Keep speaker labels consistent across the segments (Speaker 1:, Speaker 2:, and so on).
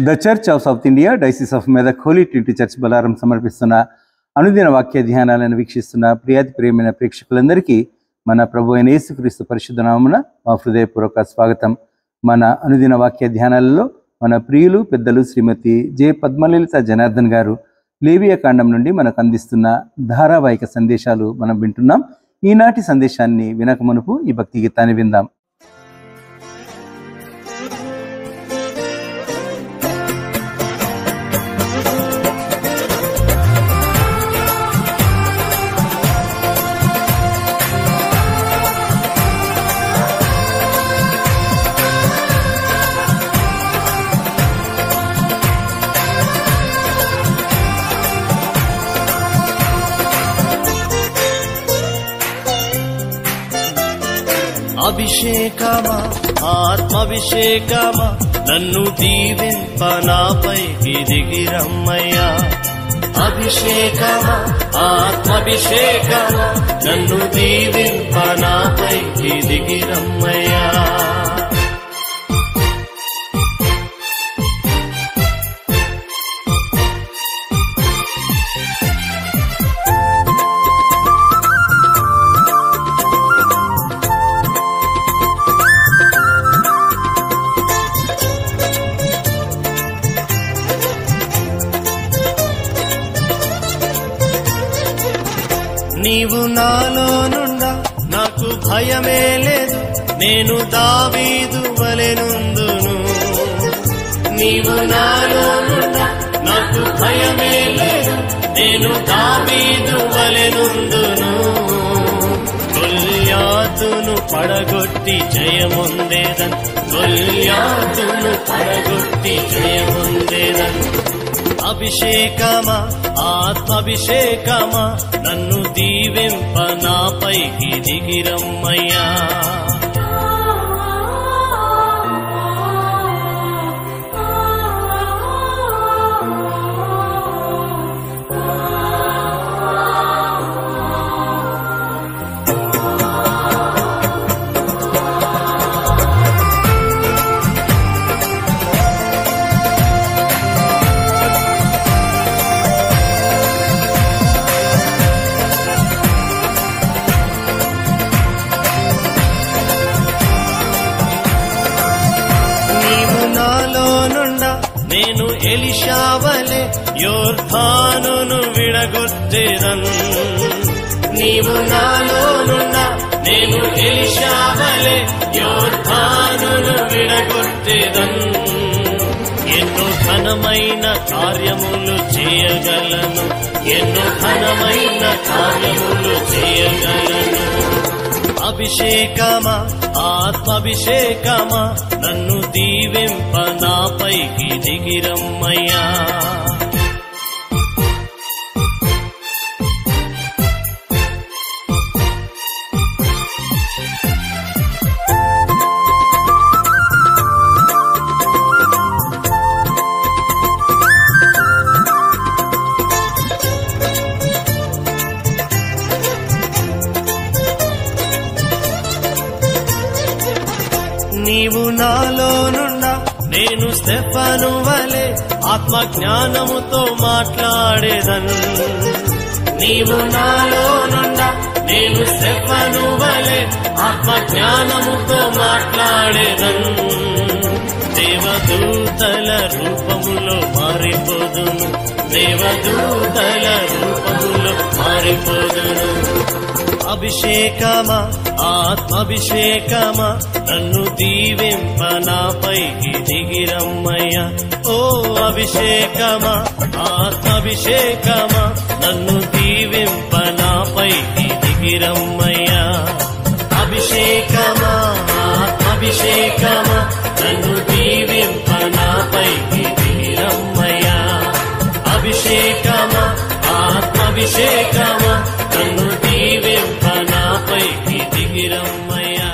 Speaker 1: The church of South India diocese of Medak holy trinity church Bolarum సమర్పిస్తున్న అనుదిన వాక్య ధ్యానాలను వీక్షిస్తున్న ప్రియమైన ప్రేక్షకులందరికీ మన ప్రభు అయిన యేసుక్రీస్తు పరిశుద్ధ నామమున మా హృదయపూర్వక స్వాగతం. మన అనుదిన వాక్య ధ్యానాలలో మన ప్రియులు పెద్దలు శ్రీమతి జె పద్మలలిత జనార్దన్ గారు లేవియా కాండం నుండి మనకు అందిస్తున్న ధారావాహిక సందేశాలు మనం వింటున్నాం. ఈనాటి సందేశాన్ని వినక మునుపు ఈ భక్తి గీతాన్ని విందాం.
Speaker 2: అభిషేకమా ఆత్మాభిషేకమా నన్ను దీవింప నాపైకి దిగిరమ్మయ్యా. అభిషేకమా ఆత్మాభిషేకమా నన్ను దీవింప నాపైకి దిగిరమ్మయ్యా. నీవు నాలో నుండా నాకు భయమే లేదు, నేను దావీదు వలెనుందును. నీవు నాలో నుండా నాకు భయమే లేదు, నేను దావీదు వలెనుందును. గొల్యాతును పడగొట్టి జయముందేదన్, గొల్యాతును పడగొట్టి జయముందేదన్. అభిషేకమా ఆత్మాభిషేకమా నన్ను దీవింప నాపైకి దిగిరమ్మయ్యా. నేను ఎలీషావలే యోర్దానును విడగొట్టేదన్. నీవు నాలోనున్నా నేను ఎలీషావలే యోర్దానును విడగొట్టేదన్. ఎన్నో ఘనమైన కార్యములు చేయగలను, ఎన్నో ఘనమైన కార్యములు చేయగలను. అభిషేకమా ఆత్మాభిషేకమా నన్ను దీవింప నాపైకి దిగిరమ్మయ్యా. నీవు నాలో నుండా నేను స్టెఫను వలె ఆత్మ జ్ఞానముతో మాట్లాడేదను. నీవు నాలో నుండా నేను స్టెఫను వలె ఆత్మ జ్ఞానముతో మాట్లాడేదను. దేవదూతల రూపములో మారిపోదును, దేవదూతల రూపములో మారిపోదును. అభిషేకమా ఆత్మాభిషేకమా నన్ను దీవింప నాపైకి దిగిరమ్మయ్యా. ఓ అభిషేకమా ఆత్మాభిషేకమా నన్ను దీవింప నాపైకి దిగిరమ్మయ్యా. అభిషేకమా ఆత్మాభిషేకమా నన్ను దీవింప నాపైకి దిగిరమ్మయ్యా. అభిషేకమా ఆత్మాభిషేకమా నన్ను దీవింప నాపైకి దిగిరమ్మయ్యా.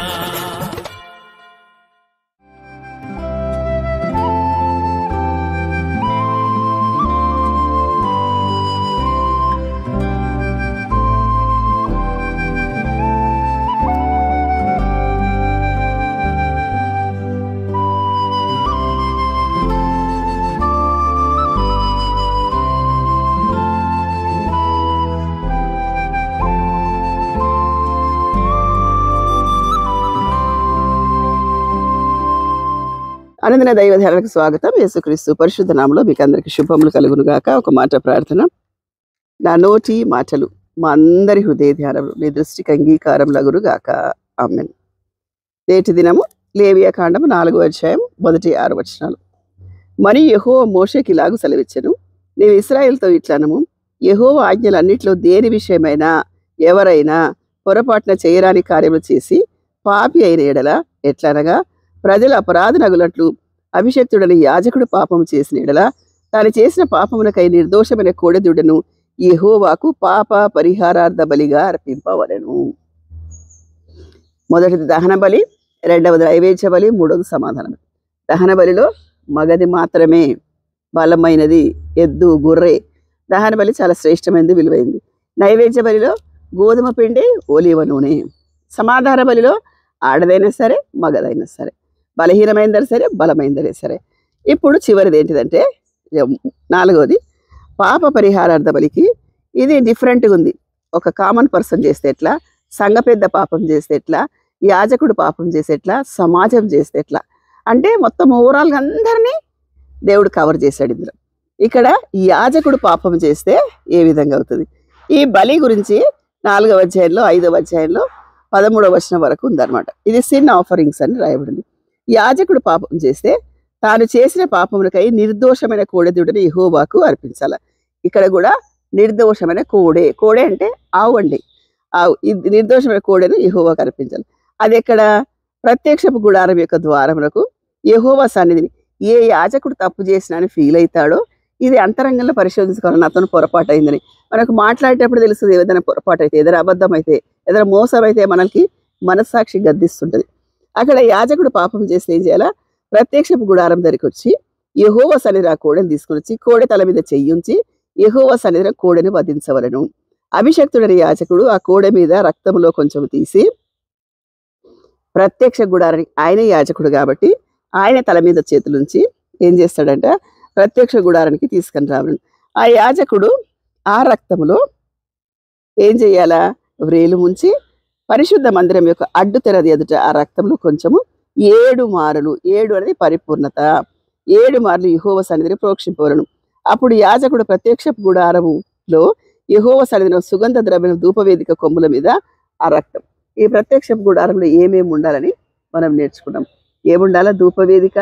Speaker 3: అనుదిన దైవ ధ్యానానికి స్వాగతం. యేసుక్రీస్తు పరిశుద్ధ నామములో మీకు అందరికీ శుభములు కలుగును గాక. ఒక మాట ప్రార్థన. నా నోటి మాటలు మా అందరి హృదయ ధ్యానములు నీ దృష్టికి అంగీకారం లగును గాక. ఆమేన్. నేటి దినము లేవియా కాండము 4వ అధ్యాయం 1-6 వచనాలు. మరి యెహోవా మోషేకి ఇలాగు సెలవిచ్చెను, నీవు ఇశ్రాయేలుతో ఇట్లనము, యెహోవా ఆజ్ఞలన్నిటిలో దేని విషయమైనా ఎవరైనా పొరపాటున చేయరాని కార్యములు చేసి పాపి అయిన ఎడల, ఎట్లనగా ప్రజల అపరాధనగులట్లు అభిషక్తుడని యాజకుడు పాపము చేసిన ఎడల, తాను చేసిన పాపమునకై నిర్దోషమైన కోడెదూడను యెహోవాకు పాప పరిహారార్థ బలిగా అర్పింపవలెను. మొదటిది దహన బలి, రెండవది నైవేద్య బలి, మూడవది సమాధానం. దహన బలిలో మగది మాత్రమే బలమైనది, ఎద్దు, గొర్రె. దహన బలి చాలా శ్రేష్టమైనది, విలువైంది. నైవేద్య బలిలో గోధుమ పిండి, ఒలీవ నూనె. సమాధాన బలిలో ఆడదైనా సరే మగదైనా సరే, బలహీనమైందనే సరే బలమైందనే సరే. ఇప్పుడు చివరిది ఏంటిదంటే 4వది పాప పరిహారార్థ బలికి. ఇది డిఫరెంట్గా ఉంది. ఒక కామన్ పర్సన్ చేస్తే ఎట్లా, సంఘ పెద్ద పాపం చేస్తే ఎట్లా, యాజకుడు పాపం చేస్తే ఎట్లా, సమాజం చేస్తే ఎట్లా అంటే మొత్తం ఓవరాల్గా అందరినీ దేవుడు కవర్ చేశాడు ఇందులో. ఇక్కడ యాజకుడు పాపం చేస్తే ఏ విధంగా అవుతుంది, ఈ బలి గురించి 4వ అధ్యాయంలో 5వ అధ్యాయంలో 13వ వచనం వరకు ఉందన్నమాట. ఇది సిన్ ఆఫరింగ్స్ అని రాయబడింది. యాజకుడు పాపం చేస్తే తాను చేసిన పాపములకై నిర్దోషమైన కోడెదూడని యెహోవాకు అర్పించాలి. ఇక్కడ కూడా నిర్దోషమైన కోడె అంటే ఆవు అండి. ఆవు, ఇది నిర్దోషమైన కోడెను యెహోవాకు అర్పించాలి. అది ఎక్కడ, ప్రత్యక్షపు గుడారం యొక్క ద్వారములకు యెహోవా సన్నిధిని ఏ యాజకుడు తప్పు చేసినా అని ఫీల్ అవుతాడో, ఇది అంతరంగంలో పరిశోధించుకోవాలి. అతను పొరపాటు అయిందని మనకు మాట్లాడేటప్పుడు తెలుస్తుంది. ఏదైనా పొరపాటు అయితే, ఏదైనా అబద్ధం అయితే, ఏదైనా మోసం అయితే మనకి మనస్సాక్షి గద్దిస్తుంటుంది. అక్కడ యాజకుడు పాపం చేస్తే ఏం చేయాలా, ప్రత్యక్షపు గుడారం దగ్గరికి వచ్చి యెహోవా సన్నిధిని ఆ కోడెను తీసుకుని వచ్చి కోడె తల మీద చెయ్యుంచి యెహోవా సన్నిధిని కోడెను వధించవలను. అభిషక్తుడని యాజకుడు ఆ కోడె మీద రక్తంలో కొంచెం తీసి ప్రత్యక్ష గుడారానికి, ఆయన యాజకుడు కాబట్టి ఆయన తల మీద చేతులుంచి ఏం చేస్తాడంట, ప్రత్యక్ష గుడారానికి తీసుకొని రావడం. ఆ యాజకుడు ఆ రక్తంలో ఏం చేయాలా, వ్రేలు ముంచి పరిశుద్ధ మందిరం యొక్క అడ్డు తెరది ఎదుట ఆ రక్తంలో కొంచెము 7 మారులు, 7 అనేది పరిపూర్ణత, 7 మార్లు యెహోవా సన్నిధిని ప్రోక్షింపవలను. అప్పుడు యాజకుడు ప్రత్యక్ష గుడారములో యెహోవా సన్నిధిలో సుగంధ ద్రవ్యం ధూపవేదిక కొమ్ముల మీద ఆ రక్తం. ఈ ప్రత్యక్ష గుడారంలో ఏమేమి ఉండాలని మనం నేర్చుకున్నాం. ఏముండాలా, ధూపవేదిక,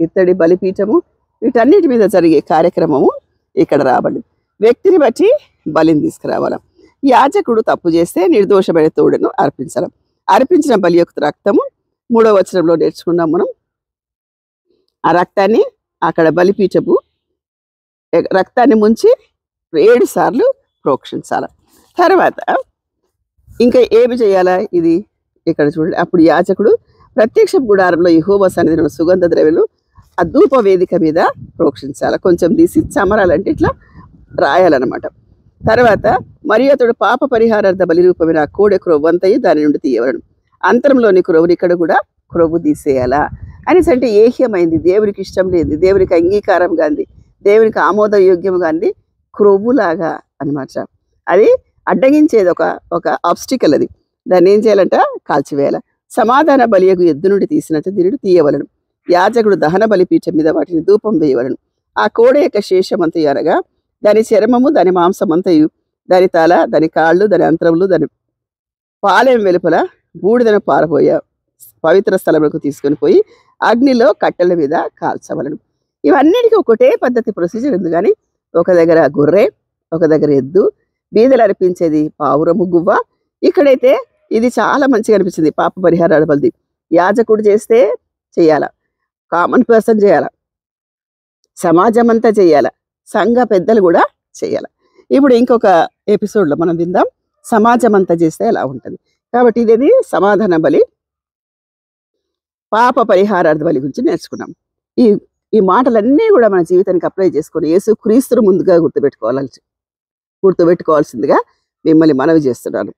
Speaker 3: ఇత్తడి బలిపీఠము, వీటన్నిటి మీద జరిగే కార్యక్రమము ఇక్కడ రాబడి. వ్యక్తిని బట్టి బలిని తీసుకురావాలి. యాజకుడు తప్పు చేస్తే నిర్దోషమైన తోడను అర్పించాలి. అర్పించిన బలి యొక్క రక్తము 3వ వచనంలో నేర్చుకున్నాం మనం. ఆ రక్తాన్ని అక్కడ బలిపీఠపు రక్తాన్ని ముంచి 7 సార్లు ప్రోక్షించాలి. తర్వాత ఇంకా ఏమి చేయాలా, ఇది ఇక్కడ చూడండి. అప్పుడు యాజకుడు ప్రత్యక్ష గుడారంలో యెహోవా సన్నిధిని సుగంధ ద్రవ్యాలు ఆ ధూప వేదిక మీద ప్రోక్షించాలి. కొంచెం తీసి చమరాలంటే ఇట్లా రాయాలన్నమాట. తర్వాత మరియు అతడు పాప పరిహారార్థ బలి రూపమైన ఆ కోడె క్రొవ్వు అంతయు దాని నుండి తీయవలను. అంతరంలోని క్రొవ్వుని ఇక్కడ కూడా క్రొవ్వు తీసేయాలా అనేసి అంటే ఏహ్యమైంది, దేవునికి ఇష్టం లేదు, దేవునికి అంగీకారం కాంది, దేవునికి ఆమోదయోగ్యంగా అంది క్రొవ్వులాగా అనమాట. అది అడ్డగించేది, ఒక ఆబ్స్టికల్. అది దాన్ని ఏం చేయాలంట, కాల్చివేయాల. సమాధాన బలియకు ఎద్దు నుండి తీసినట్టు దీనిని తీయవలను. యాజకుడు దహన బలిపీఠం మీద వాటిని ధూపం వేయవలను. ఆ కోడ యొక్క శేషమంతయు అనగా దాని చర్మము, దాని మాంసమంతయు, దాని తల, దాని కాళ్ళు, దాని అంతరములు, దాని పాలెం వెలుపల బూడిదను పారబోయ పవిత్ర స్థలములకు తీసుకొని పోయి అగ్నిలో కట్టెల మీద కాల్చవలను. ఇవన్నిటికీ ఒకటే పద్ధతి, ప్రొసీజర్ ఉంది. కానీ ఒక దగ్గర గొర్రె, ఒక దగ్గర ఎద్దు, బీదలు అర్పించేది పావురము, గువ్వ. ఇక్కడైతే ఇది చాలా మంచిగా అనిపించింది. పాప పరిహారాల బలిది యాజకుడు చేస్తే చేయాల, కామన్ పర్సన్ చేయాల, సమాజం అంతా చేయాల, సంఘ పెద్దలు కూడా చేయాలి. ఇప్పుడు ఇంకొక ఎపిసోడ్లో మనం విందాం సమాజం అంతా చేస్తే ఎలా ఉంటుంది. కాబట్టి ఇదేది సమాధాన బలి, పాప పరిహారార్థ బలి గురించి నేర్చుకున్నాం. ఈ మాటలన్నీ కూడా మన జీవితానికి అప్లై చేసుకొని యేసుక్రీస్తును ముందుగా గుర్తుపెట్టుకోవాల్సిందిగా మిమ్మల్ని మనవి చేస్తున్నాను.